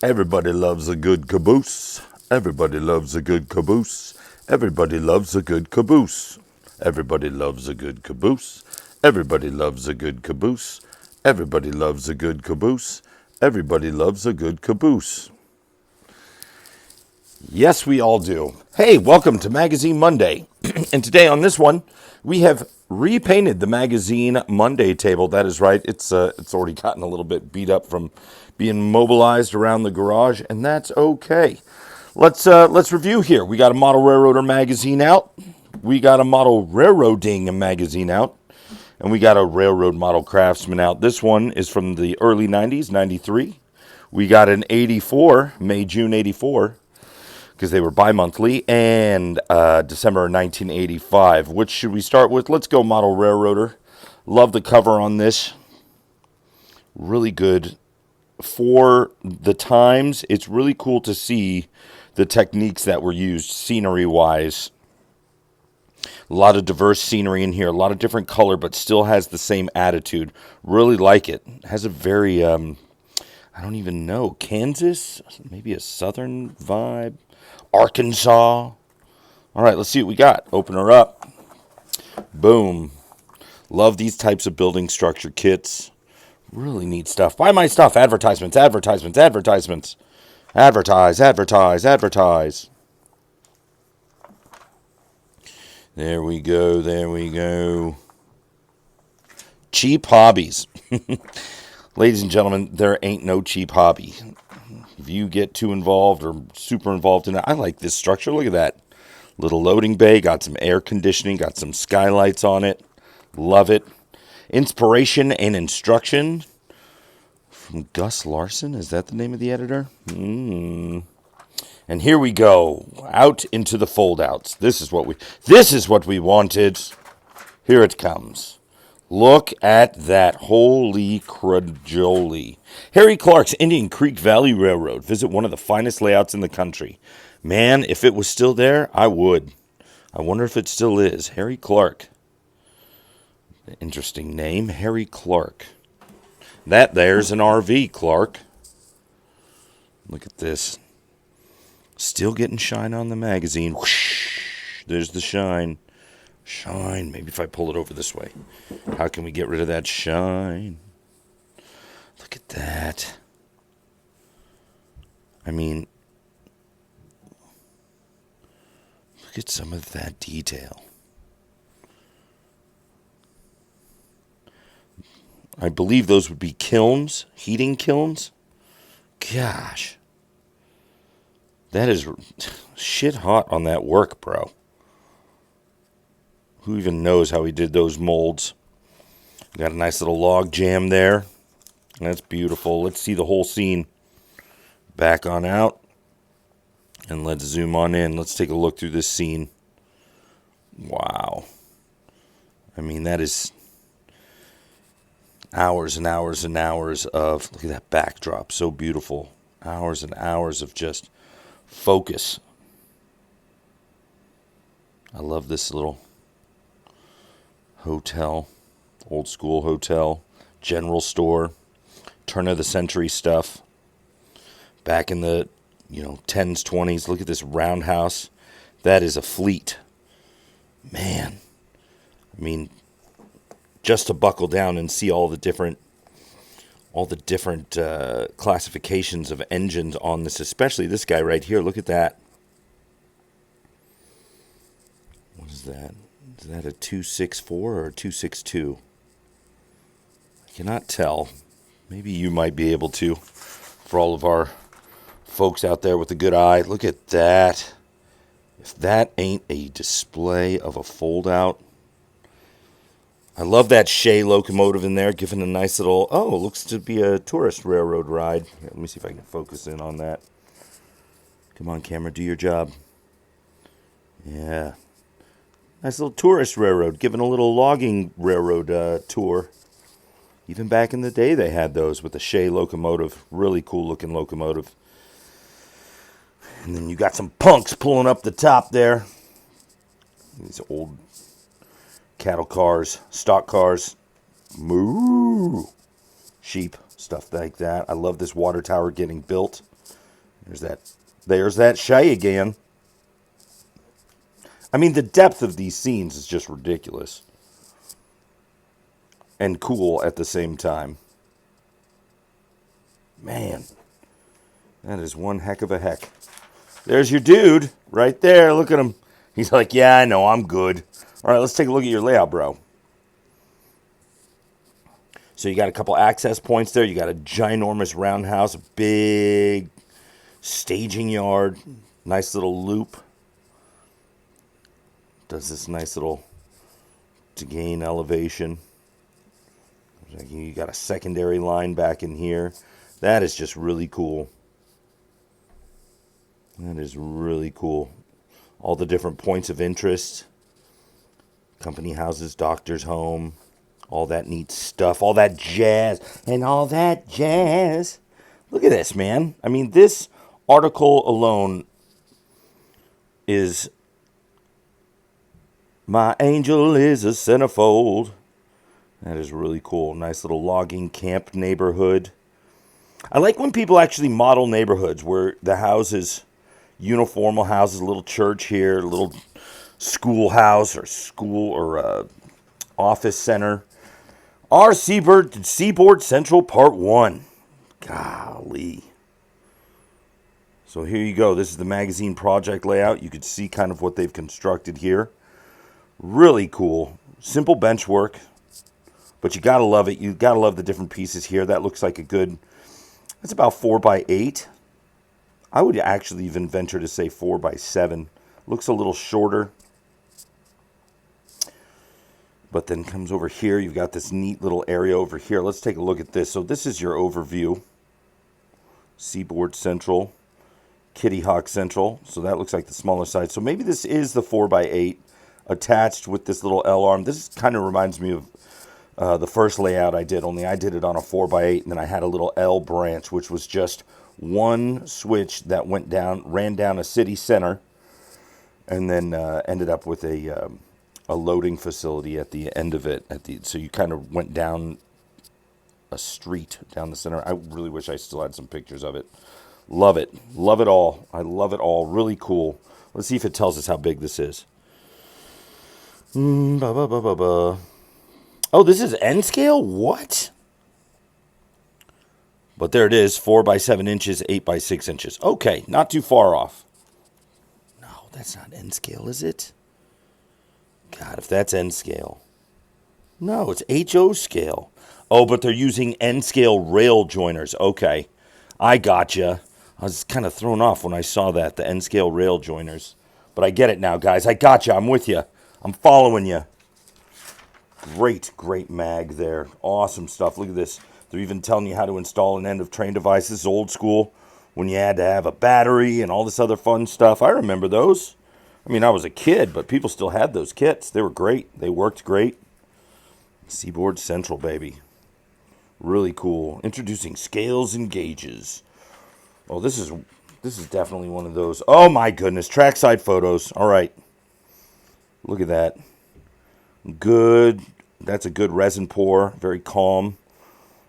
Everybody loves a good caboose. Everybody loves a good caboose. Everybody loves a good caboose. Everybody loves a good caboose. Everybody loves a good caboose. Everybody loves a good caboose. Everybody loves a good caboose. Yes, we all do. Hey, welcome to Magazine Monday. And today on this one, we have repainted the Magazine Monday table. That is right. It's already gotten a little bit beat up from being mobilized around the garage, and that's okay. Let's review here. We got a Model Railroader magazine out. We got a Model Railroading magazine out. And we got a Railroad Model Craftsman out. This one is from the early 90s, 93. We got an 84, May, June 84. Because they were bi-monthly, and December 1985. Which should we start with? Let's go Model Railroader. Love the cover on this. Really good. For the times, it's really cool to see the techniques that were used scenery-wise. A lot of diverse scenery in here. A lot of different color, but still has the same attitude. Really like it. It has a very, I don't even know, Kansas? Maybe a southern vibe? Arkansas. All right, let's see what we got. Open her up. Boom. Love these types of building structure kits. Really neat stuff. Buy my stuff. Advertisements, advertisements, advertisements. Advertise, advertise, advertise. There we go, there we go. Cheap hobbies. Ladies and gentlemen, there ain't no cheap hobby. If you get too involved or super involved in it, I like this structure. Look at that. Little loading bay, got some air conditioning, got some skylights on it. Love it. Inspiration and instruction from Gus Larson. Is that the name of the editor? And here we go. Out into the fold-outs. This is what we wanted. Here it comes. Look at that. Holy crudjoli. Harry Clark's Indian Creek Valley Railroad. Visit one of the finest layouts in the country. Man, if it was still there, I would. I wonder if it still is. Harry Clark. Interesting name, Harry Clark. That there's an RV, Clark. Look at this. Still getting shine on the magazine. Whoosh. There's the shine. Shine. Maybe if I pull it over this way. How can we get rid of that shine? Look at that. I mean, look at some of that detail. I believe those would be kilns, heating kilns. Gosh. That is shit hot on that work, bro. Who even knows how he did those molds? Got a nice little log jam there. That's beautiful. Let's see the whole scene. Back on out. And let's zoom on in. Let's take a look through this scene. Wow. I mean, that is hours and hours and hours of... Look at that backdrop. So beautiful. Hours and hours of just focus. I love this little hotel, old school hotel, general store, turn of the century stuff. Back in the, 10s, 20s, look at this roundhouse. That is a fleet. Man. I mean, just to buckle down and see all the different classifications of engines on this, especially this guy right here. Look at that. What is that? Is that a 264 or a 262? I cannot tell. Maybe you might be able to. For all of our folks out there with a good eye, look at that. If that ain't a display of a fold-out. I love that Shea locomotive in there, giving a nice little... Oh, looks to be a tourist railroad ride. Here, let me see if I can focus in on that. Come on, camera, do your job. Yeah. Nice little tourist railroad, giving a little logging railroad tour. Even back in the day, they had those with the Shea locomotive. Really cool-looking locomotive. And then you got some punks pulling up the top there. These old cattle cars, stock cars. Moo! Sheep, stuff like that. I love this water tower getting built. There's that shy again. I mean, the depth of these scenes is just ridiculous. And cool at the same time. Man, that is one heck of a heck. There's your dude right there. Look at him. He's like, yeah, I know, I'm good. All right, let's take a look at your layout, bro. So you got a couple access points there. You got a ginormous roundhouse, a big staging yard, nice little loop. Does this nice little to gain elevation. You got a secondary line back in here. That is just really cool. That is really cool. All the different points of interest. Company houses, doctor's home. All that neat stuff. All that jazz. And all that jazz. Look at this, man. I mean, this article alone is... My angel is a centerfold. That is really cool. Nice little logging camp neighborhood. I like when people actually model neighborhoods where the houses, uniformal houses, a little church here, a little schoolhouse or school or office center. Our Seaboard Central Part 1. Golly. So here you go. This is the magazine project layout. You can see kind of what they've constructed here. Really cool. Simple bench work. But you got to love it. You got to love the different pieces here. That looks like a good... That's about 4x8. I would actually even venture to say 4x7. Looks a little shorter. But then comes over here. You've got this neat little area over here. Let's take a look at this. So this is your overview. Seaboard Central. Kitty Hawk Central. So that looks like the smaller side. So maybe this is the 4x8 attached with this little L-arm. This kind of reminds me of the first layout I did, only I did it on a 4x8, and then I had a little L branch, which was just one switch that went down, ran down a city center, and then ended up with a loading facility at the end of it. So you kind of went down a street down the center. I really wish I still had some pictures of it. Love it. Love it all. I love it all. Really cool. Let's see if it tells us how big this is. Oh, this is N scale? What? But there it is, 4x7 inches, 8x6 inches. Okay, not too far off. No, that's not N scale, is it? God, if that's N scale. No, it's HO scale. Oh, but they're using N scale rail joiners. Okay, I gotcha. I was kind of thrown off when I saw that, the N scale rail joiners. But I get it now, guys. I gotcha. I'm with you. I'm following you. Great mag there. Awesome stuff. Look at this. They're even telling you how to install an end of train device. This is old school when you had to have a battery and all this other fun stuff. I remember those. I mean, I was a kid, but people still had those kits. They were great. They worked great. Seaboard Central, baby. Really cool. Introducing scales and gauges. Oh, this is definitely one of those. Oh, my goodness. Trackside photos. All right. Look at that. Good. That's a good resin pour. Very calm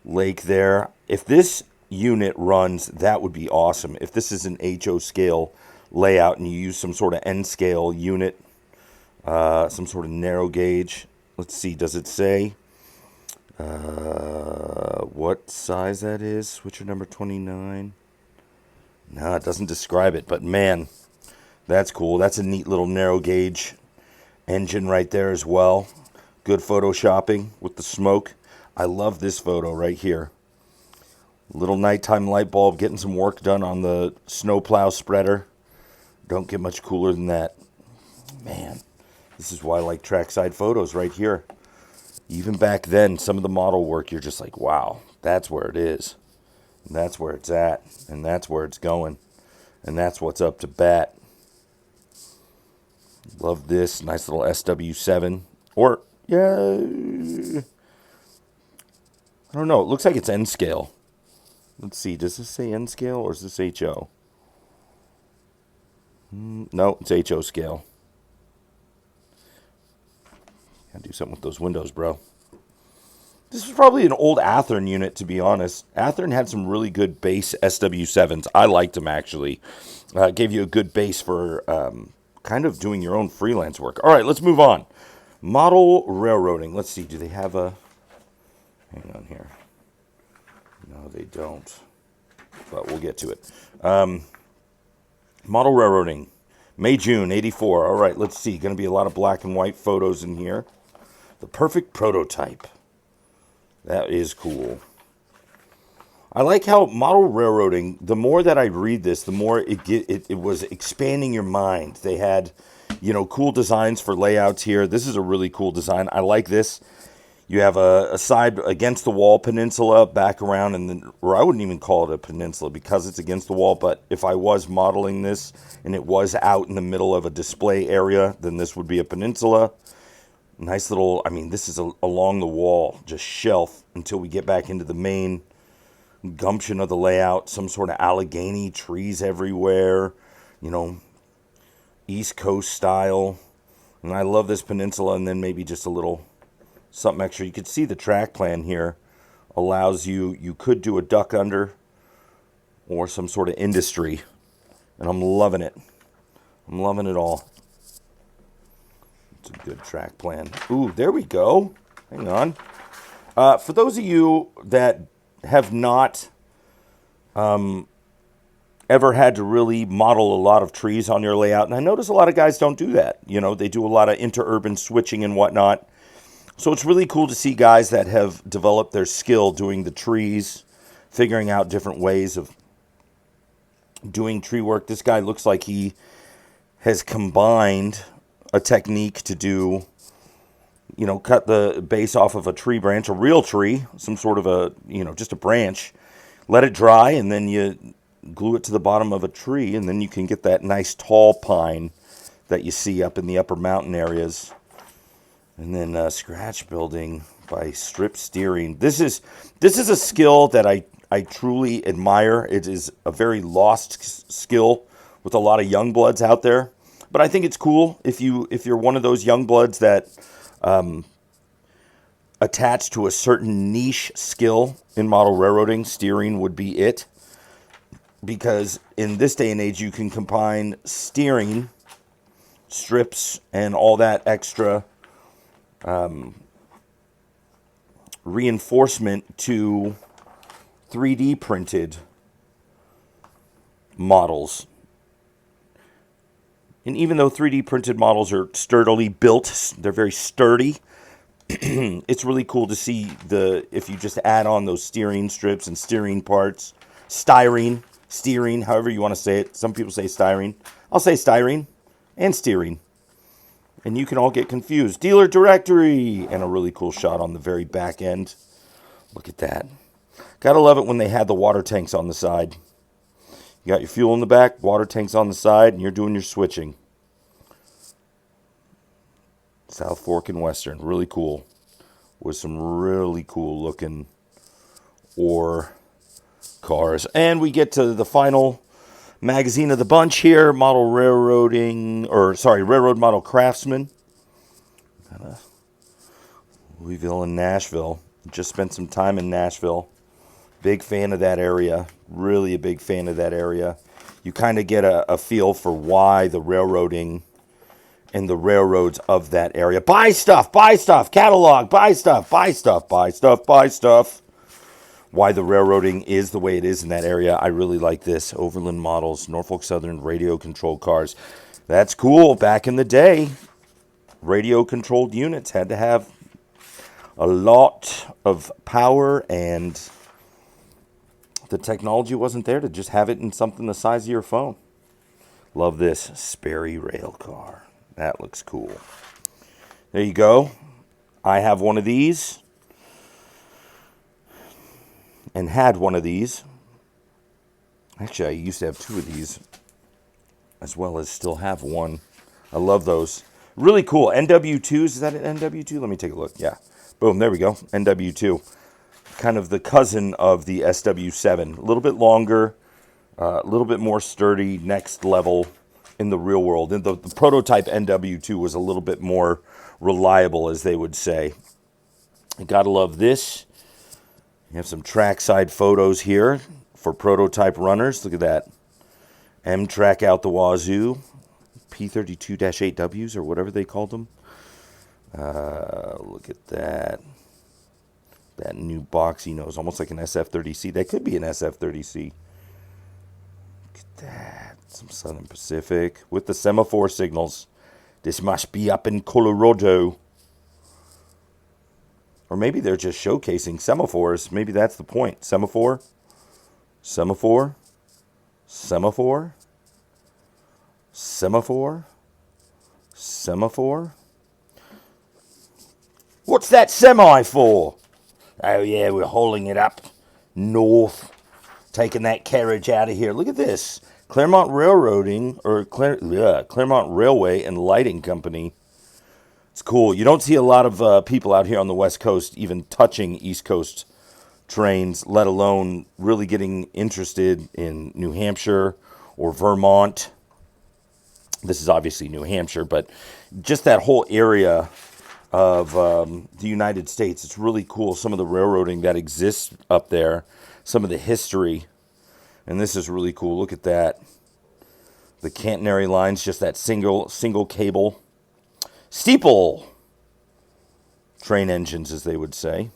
lake there. If this unit runs, that would be awesome. If this is an HO scale layout and you use some sort of N scale unit, some sort of narrow gauge. Let's see. Does it say what size that is? Switcher number 29. No, it doesn't describe it. But man, that's cool. That's a neat little narrow gauge engine right there as well. Good photoshopping with the smoke. I love this photo right here. Little nighttime light bulb getting some work done on the snowplow spreader. Don't get much cooler than that. Man, this is why I like trackside photos right here. Even back then, some of the model work, you're just like, wow, that's where it is. And that's where it's at. And that's where it's going. And that's what's up to bat. Love this. Nice little SW7. Or, yeah, I don't know. It looks like it's N scale. Let's see. Does this say N scale or is this HO? No, it's HO scale. Gotta do something with those windows, bro. This was probably an old Athearn unit, to be honest. Athearn had some really good base SW7s. I liked them, actually. Gave you a good base for kind of doing your own freelance work. All right, let's move on. Model railroading. Let's see, do they have a... Hang on here. No, they don't. But we'll get to it. Model railroading. May, June, 84. All right, let's see. Going to be a lot of black and white photos in here. The perfect prototype. That is cool. I like how model railroading, the more that I read this, the more it was expanding your mind. They had, cool designs for layouts here. This is a really cool design. I like this. You have a side against the wall peninsula back around, and then, or I wouldn't even call it a peninsula because it's against the wall, but if I was modeling this and it was out in the middle of a display area, then this would be a peninsula. Nice little, this is along the wall, just shelf until we get back into the main gumption of the layout. Some sort of Allegheny trees everywhere, East Coast style. And I love this peninsula, and then maybe just a little something extra. You could see the track plan here allows you could do a duck under or some sort of industry. And I'm loving it. I'm loving it all. It's a good track plan. Ooh, there we go. Hang on. For those of you that have not ever had to really model a lot of trees on your layout, and I notice a lot of guys don't do that. They do a lot of interurban switching and whatnot. So it's really cool to see guys that have developed their skill doing the trees, figuring out different ways of doing tree work. This guy looks like he has combined a technique to do, cut the base off of a tree branch, a real tree, some sort of a, just a branch, let it dry, and then you glue it to the bottom of a tree, and then you can get that nice tall pine that you see up in the upper mountain areas. And then scratch building by strip steering. This is a skill that I truly admire. It is a very lost skill with a lot of young bloods out there. But I think it's cool if you're one of those young bloods that attach to a certain niche skill in model railroading. Steering would be it. Because in this day and age, you can combine steering, strips, and all that extra reinforcement to 3D printed models. And even though 3D printed models are sturdily built, they're very sturdy, it's really cool to see if you just add on those steering strips and steering parts, steering, however you want to say it. Some people say styrene. I'll say styrene and steering. And you can all get confused. Dealer directory. And a really cool shot on the very back end. Look at that. Gotta love it when they had the water tanks on the side. You got your fuel in the back, water tanks on the side, and you're doing your switching. South Fork and Western. Really cool. With some really cool looking ore cars. And we get to the final magazine of the bunch here, Railroad Model Craftsman. Louisville and Nashville. Just spent some time in Nashville. Big fan of that area. Really a big fan of that area. You kind of get a feel for why the railroading and the railroads of that area. Buy stuff, catalog, buy stuff. Why the railroading is the way it is in that area. I really like this. Overland Models, Norfolk Southern radio controlled cars. That's cool. Back in the day, radio controlled units had to have a lot of power, and the technology wasn't there to just have it in something the size of your phone. Love this Sperry rail car. That looks cool. There you go. I have one of these. And had one of these. Actually, I used to have two of these, as well as still have one. I love those. Really cool. NW2s. Is that an NW2? Let me take a look. Yeah. Boom. There we go. NW2. Kind of the cousin of the SW7. A little bit longer, a little bit more sturdy, next level in the real world. And the prototype NW2 was a little bit more reliable, as they would say. You gotta love this. You have some trackside photos here for prototype runners. Look at that. M-Track out the wazoo. P32-8Ws or whatever they called them. Look at that. That new boxy nose, almost like an SF30C. That could be an SF30C. Look at that. Some Southern Pacific with the semaphore signals. This must be up in Colorado. Or maybe they're just showcasing semaphores. Maybe that's the point. Semaphore. Semaphore. Semaphore. Semaphore. Semaphore. What's that semi for? Oh yeah, we're hauling it up north. Taking that carriage out of here. Look at this. Claremont Railroading, or Claremont Railway and Lighting Company. It's cool. You don't see a lot of people out here on the West Coast even touching East Coast trains, let alone really getting interested in New Hampshire or Vermont. This is obviously New Hampshire, but just that whole area of the United States. It's really cool, some of the railroading that exists up there, some of the history. And this is really cool. Look at that. The catenary lines, just that single cable. Steeple train engines, as they would say.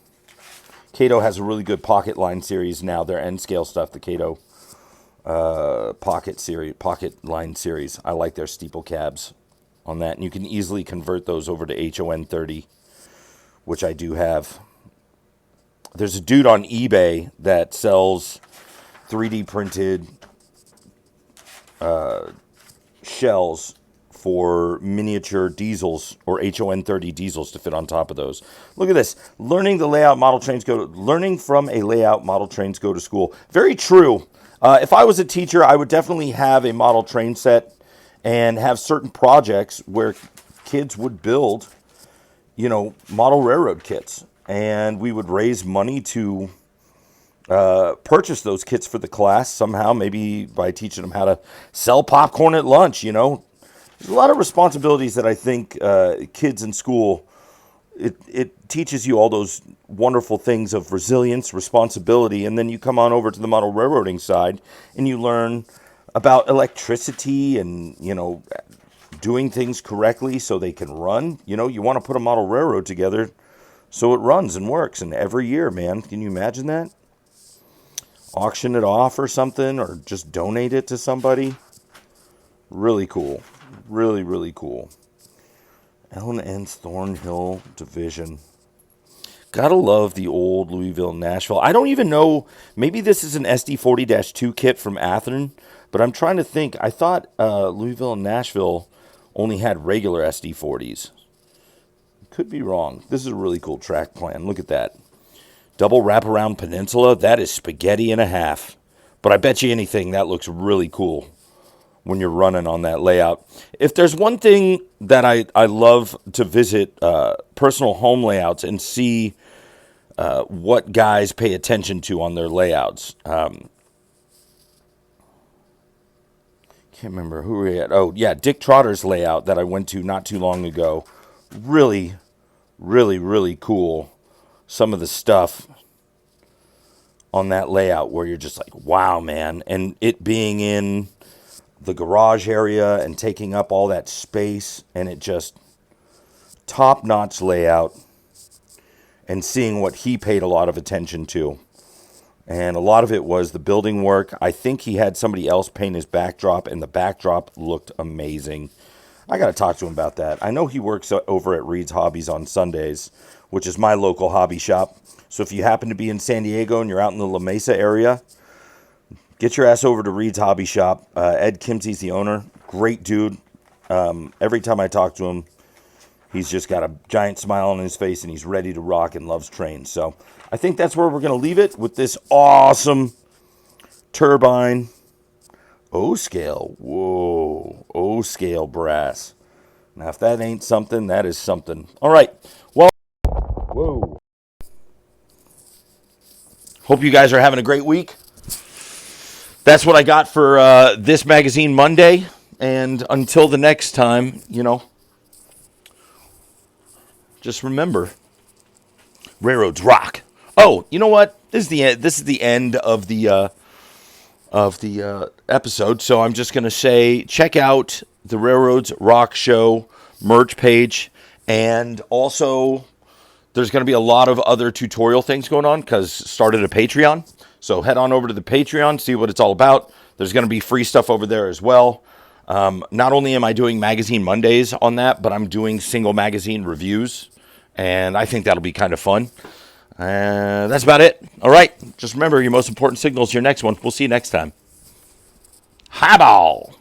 Kato has a really good pocket line series now. Their N scale stuff, the Kato pocket line series. I like their steeple cabs on that. And you can easily convert those over to HON 30, which I do have. There's a dude on eBay that sells 3D printed shells for miniature diesels or HON 30 diesels to fit on top of those. Look at this. Learning from a layout model trains go to school. Very true. If I was a teacher, I would definitely have a model train set and have certain projects where kids would build, model railroad kits. And we would raise money to purchase those kits for the class somehow, maybe by teaching them how to sell popcorn at lunch, There's a lot of responsibilities that I think kids in school, it teaches you all those wonderful things of resilience, responsibility, and then you come on over to the model railroading side and you learn about electricity and, doing things correctly so they can run. You want to put a model railroad together so it runs and works. And every year, man, can you imagine that? Auction it off or something, or just donate it to somebody. Really cool. Really, really cool. L&N's Thornhill Division. Gotta love the old Louisville and Nashville. I don't even know, maybe this is an SD40-2 kit from Atherton, but I'm trying to think. I thought Louisville and Nashville only had regular SD40s. Could be wrong. This is a really cool track plan. Look at that. Double wraparound peninsula. That is spaghetti and a half. But I bet you anything that looks really cool when you're running on that layout. If there's one thing that I love to visit personal home layouts and see what guys pay attention to on their layouts. Can't remember who we had. Oh, yeah, Dick Trotter's layout that I went to not too long ago. Really, really, really cool. Some of the stuff on that layout where you're just like, wow, man. And it being in the garage area and taking up all that space, and it just top-notch layout, and seeing what he paid a lot of attention to. And a lot of it was the building work. I think he had somebody else paint his backdrop, and the backdrop looked amazing. I got to talk to him about that. I know he works over at Reed's Hobbies on Sundays, which is my local hobby shop. So if you happen to be in San Diego and you're out in the La Mesa area, get your ass over to Reed's Hobby Shop. Ed Kimsey's the owner. Great dude. Every time I talk to him, he's just got a giant smile on his face, and he's ready to rock and loves trains. So I think that's where we're going to leave it with this awesome turbine. O-scale. Whoa. O-scale brass. Now, if that ain't something, that is something. All right. Well, whoa. Hope you guys are having a great week. That's what I got for this Magazine Monday. And until the next time, just remember, Railroads rock. Oh, you know what? This is the end of the episode. So I'm just gonna say, check out the Railroads Rock Show merch page, and also there's going to be a lot of other tutorial things going on because started a Patreon. So head on over to the Patreon, see what it's all about. There's going to be free stuff over there as well. Not only am I doing Magazine Mondays on that, but I'm doing single magazine reviews, and I think that'll be kind of fun. That's about it. All right. Just remember, your most important signal is your next one. We'll see you next time. Highball.